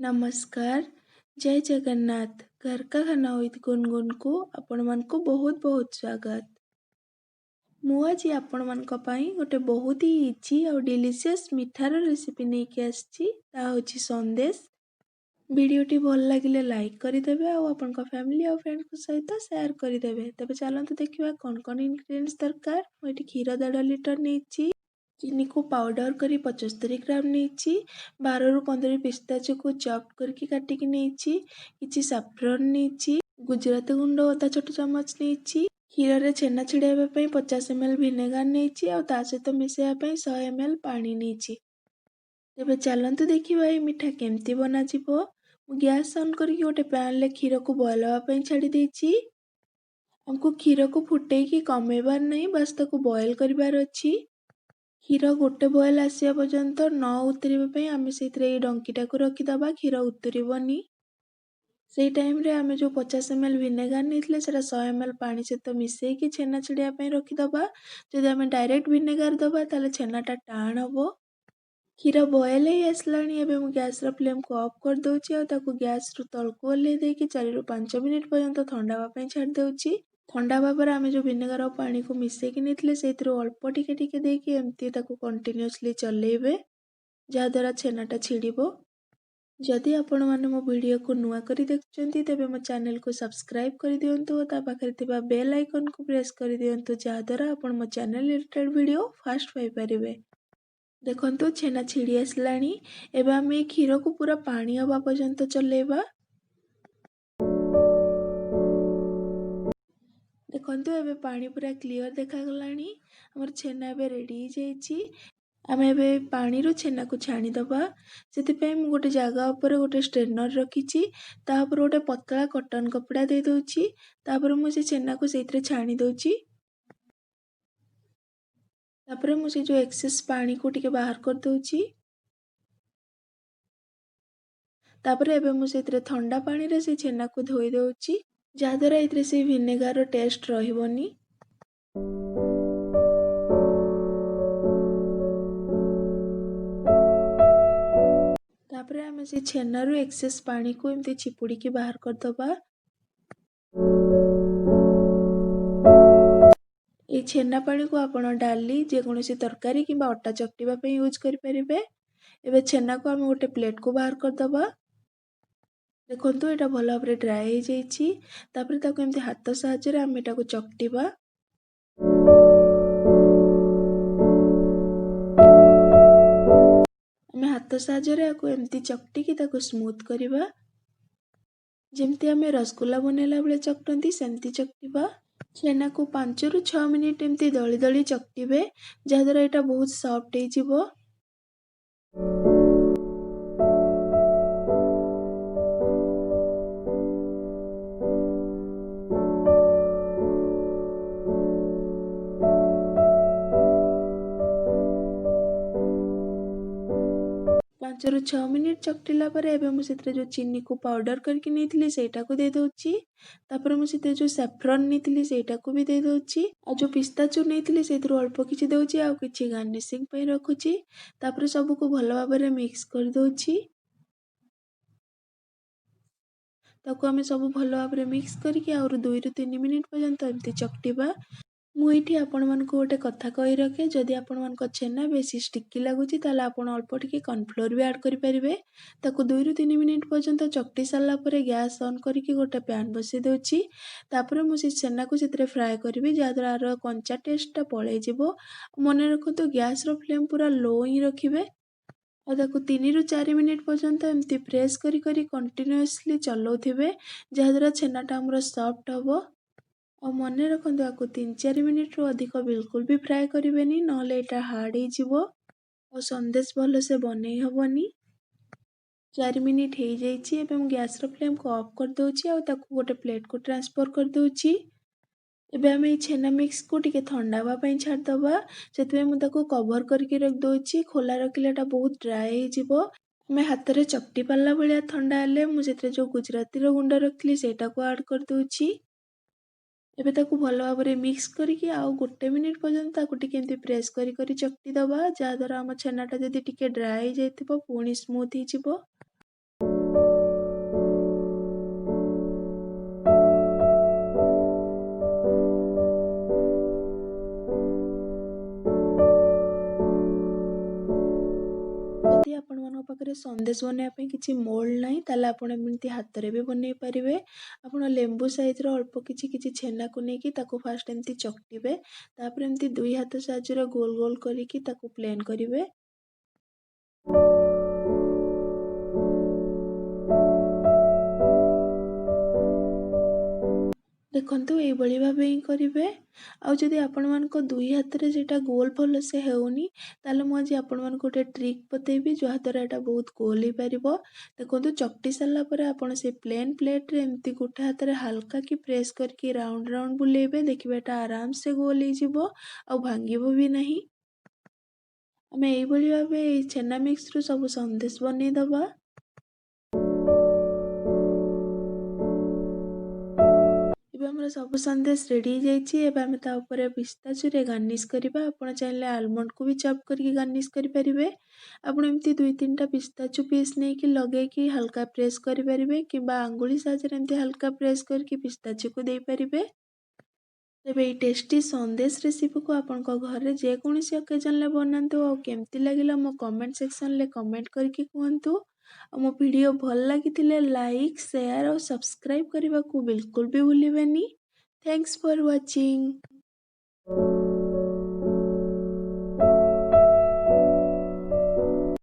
नमस्कार। जय जगन्नाथ। घर का खाना विथ गुनगुन को आपण मानको बहुत बहुत स्वागत। मु आज आपण मानको पई गोटे बहुत ही इजी और डिलीशियस मिठार रेसिपी नेकी आछि ता होछि संदेश। वीडियोटी भल लागिले लाइक करिदेबे और आपन को फैमिली और फ्रेंड को सहित शेयर करिदेबे। तबे चलंतु देखिबा कोन कोन इंग्रेडिएंट्स दरकार। मु एठी खीर 1.5 लीटर नेछि, चीनी को पाउडर करी 75 ग्राम नेछि, 12 रु 15 पिस्ताचो को चॉप करके काटिकी नेछि, किछि सैफरन नेछि, गुजराती गुंड अधा छोट चमच नेछि, खीर रे छेना छिड़ाइबा पई 50 ml विनेगर नेछि और ता सहित मिसाइबा पई 100 ml पानी नेछि। तेबे चलंतु देखिबा ए मिठा केमती बना जिवो। मु गैस ऑन करके गोटे पैन ले खीर को बॉयल होबा पई छाडी देछि। हमको खीर को फुटेकी कमेबार नहीं, बस ताको बॉयल करिबार अछि। खीर गोटे बॉयल आसिया पर्यंत न उतरिबा आमे सेतरे ए डंकीटा को रखी दबा, खीर उतरिबनी। सेई टाइम रे आमे जो 50 ml विनेगर नेथले सेटा 100 ml पानी सहित मिसेई कि छेना छिड़िया पई रखी दबा। जदि आमे डायरेक्ट विनेगर दबा ताले छेनाटा टाण हबो। खीर बॉयल हे आसलानी। एबे मु गैस रो फ्लेम को ऑफ कर दोछि और ताको गैस रो तलको ओल्हे देकी 4 रु 5 मिनिट पर्यंत ठंडा हबा पई छाड़ देउछि। ठंडा हबा पर आमे जो विनेगर और पानी को मिसेई कि नेथले सेतरो अल्प टिके टिके देकी एमती ताको कंटीन्यूअसली चलेइबे, जा द्वारा छेनाटा छिड़िबो। जदि आपण माने मो वीडियो को नुआ करी देखुचंती तेबे मो चैनल को सब्सक्राइब करि दियंतु और ता पाखरे थिबा बेल आइकन को प्रेस करि दियंतु, जा द्वारा आपण मो चैनल रिलेटेड वीडियो फास्ट पाई परिबे। देखंतु छेना छिड़ी आसलानी। एबे आमे खीर को पूरा पानी हबा पर्यंत चलेइबा। देखंतु एबे पानी पूरा क्लियर देखा गलानी। हमर छेना एबे रेडी हो जाईची। आमे एबे पानी रो छेना को छाणी दबा। सेति पे मु गोटे जागा ऊपर गोटे स्ट्रेनर रखीची, ता ऊपर गोटे पतला कॉटन कपड़ा दे दोची, तापर मु से छेना को सेइतरे छाणी दोची। तापर मु से जो एक्सेस पानी को टिके बाहर कर दोची। तापर एबे मु सेइतरे ठंडा पानी रे से छेना को धोई दोची, जा द्वारा इतरे से विनेगर रो टेस्ट रहिबोनी। तापर आमे से छेना रो एक्सेस पानी को एमते चिपुड़ी के बाहर कर दबा। ए छेना पानी को आपण डाली जे कोनोसी तरकारी किबा अटा चकटीबा पे यूज करि परिबे। एबे छेना को आमे गोटे प्लेट को बाहर कर दबा। देखंतु एटा भलो भाबरे ड्राई हे जाईची। तापर ताको एमते हाथ सहायता रे आमे एटा को चकटीबा। आमे हाथ सहायता रे आको एमती चकटी कि ताको स्मूथ करिबा। जेमती आमे रसगुल्ला बनेला बेले चकटंती सेमती चकटीबा। छेना को 5 रु 6 मिनिट एमती दली दली चकटीबे, जा द्वारा एटा बहुत सॉफ्ट हे जिवो। पांच रु 6 मिनिट चकटिला पर एबे मु सेतरे जो चीनी को पाउडर करके नेथिली सेटा को दे दोची। तापर मु सेते जो सैफरन नेथिली सेटा को भी दे दोची और जो पिस्ताचो नेथिली सेतरो अल्प किछि दोची आ किछि गार्निशिंग पई रखुची। तापर सब को भलो भाबरे मिक्स कर दोची। ताको हमें सब भलो भाबरे मिक्स करके और 2 रु 3 मिनिट पर्यंत एमती चकटिबा। मु एठी आपण मानको गोटे कथा कहि रखे, जदि आपण मानको छेना बेसी स्टिकी लागुची ताले आपण अल्प टिके कॉर्नफ्लोर भी ऐड करि परिबे। ताको 2 रु 3 मिनिट पर्यंत चकटी सारला परे गैस ऑन करके गोटे पैन बसि दोची। तापर मु से छेना को सेतरे फ्राई करबी, जा द्वारा आरो कंचा टेस्टटा पळै जिवो। मने रखतो गैस रो फ्लेम पूरा लो ही रखिबे और ताको 3 रु 4 मिनिट पर्यंत एमती प्रेस करी करी कंटीन्यूअसली चलौथिबे, जा द्वारा छेनाटा हमरो सॉफ्ट हबो। और मने रखंतु आको 3-4 मिनिट रो अधिक बिल्कुल भी फ्राई करिवेनी, नहले एटा हार्ड हे जिवो और संदेश भलो से बनै हबनी। 4 मिनिट हे जाईची। एबे हम गैस रो फ्लेम को ऑफ कर दोची और ताको गोटे प्लेट को ट्रांसफर कर दोची। एबे हमें छेना मिक्स को टिके ठंडा हबा पई छाड़ दबा। सेतबे मु ताको कवर करके रख दोची। खोला रखिलेटा बहुत ड्राई हे जिवो। मैं हाथ रे चकटी पाला भलिया ठंडा हेले मु सेतरे जो गुजराती रो गुंड रखली सेटा को ऐड कर दोची। एबे ताको भलो भाबरे मिक्स करके आउ गोटे मिनिट पर्यंत ताको टिके एमती प्रेस करी करी चकटी दबा, जा द्वारा हम छेनाटा जदि टिके ड्राई जाइथिबो पुणी स्मूथ ही जिवो। ସନ୍ଦେଶ ବନେଇବା ପାଇଁ କିଛି ମୋଲ୍ଡ ନାହିଁ ତାହେଲେ ଆପଣ ଏମିତି ହାତରେ ବି ବନେଇ ପାରିବେ। ଆପଣ ଲେମ୍ବୁ ସାଇଜ୍ର ଅଳ୍ପ କିଛି କିଛି ଛେନାକୁ ନେଇକି ତାକୁ ଫାଷ୍ଟ ଏମିତି ଚକଟିବେ, ତାପରେ ଏମିତି 2 ହାତ ସାହାଯ୍ୟରେ ଗୋଲ ଗୋଲ କରିକି ତାକୁ ପ୍ଲେନ୍ କରିବେ। ଦେଖନ୍ତୁ ଏଇଭଳି ଭାବେ ହିଁ କରିବେ। ଆଉ ଯଦି ଆପଣମାନଙ୍କ 2 ହାତରେ ସେଇଟା ଗୋଲ ଭଲସେ ହେଉନି ତାହେଲେ ମୁଁ ଆଜି ଆପଣମାନଙ୍କୁ ଗୋଟେ ଟ୍ରିକ୍ ବତେଇବି ଯାହାଦ୍ୱାରା ଏଇଟା ବହୁତ ଗୋଲ ହେଇପାରିବ। ଦେଖନ୍ତୁ ଚକଟି ସାରିଲା ପରେ ଆପଣ ସେ ପ୍ଲେନ୍ ପ୍ଲେଟ୍ରେ ଏମିତି ଗୋଟେ ହାତରେ ହାଲକା କି ପ୍ରେସ୍ କରିକି ରାଉଣ୍ଡ ରାଉଣ୍ଡ ବୁଲେଇବେ, ଦେଖିବେ ଏଇଟା ଆରାମସେ ଗୋଲ ହେଇଯିବ ଆଉ ଭାଙ୍ଗିବ ବି ନାହିଁ। ଆମେ ଏଇଭଳି ଭାବେ ଏଇ ଛେନା ମିକ୍ସରୁ ସବୁ ସନ୍ଦେଶ ବନେଇଦବା। ଏବେ ଆମର ସବୁ ସନ୍ଦେଶ ରେଡ଼ି ହେଇଯାଇଛି। ଏବେ ଆମେ ତା ଉପରେ ପିସ୍ତାଚୁରେ ଗାର୍ନିଶ୍ କରିବା। ଆପଣ ଚାହିଁଲେ ଆଲମଣ୍ଡକୁ ବି ଚପ୍ କରିକି ଗାର୍ନିଶ୍ କରିପାରିବେ। ଆପଣ ଏମିତି 2-3ଟା ପିସ୍ତାଚୁ ପିସ୍ ନେଇକି ଲଗେଇକି ହାଲକା ପ୍ରେସ୍ କରିପାରିବେ କିମ୍ବା ଆଙ୍ଗୁଳି ସାହାଯ୍ୟରେ ଏମିତି ହାଲକା ପ୍ରେସ୍ କରିକି ପିସ୍ତାଚୁକୁ ଦେଇପାରିବେ। ତେବେ ଏଇ ଟେଷ୍ଟି ସନ୍ଦେଶ ରେସିପିକୁ ଆପଣଙ୍କ ଘରେ ଯେକୌଣସି ଅକେଜନ୍ରେ ବନାନ୍ତୁ ଆଉ କେମିତି ଲାଗିଲା ମୋ କମେଣ୍ଟ ସେକ୍ସନ୍ରେ କମେଣ୍ଟ କରିକି କୁହନ୍ତୁ। ଆଉ ମୋ ଭିଡ଼ିଓ ଭଲ ଲାଗିଥିଲେ ଲାଇକ୍, ସେୟାର ଆଉ ସବସ୍କ୍ରାଇବ୍ କରିବାକୁ ବିଲକୁଲ ବି ଭୁଲିବେନି। Thanks for watching.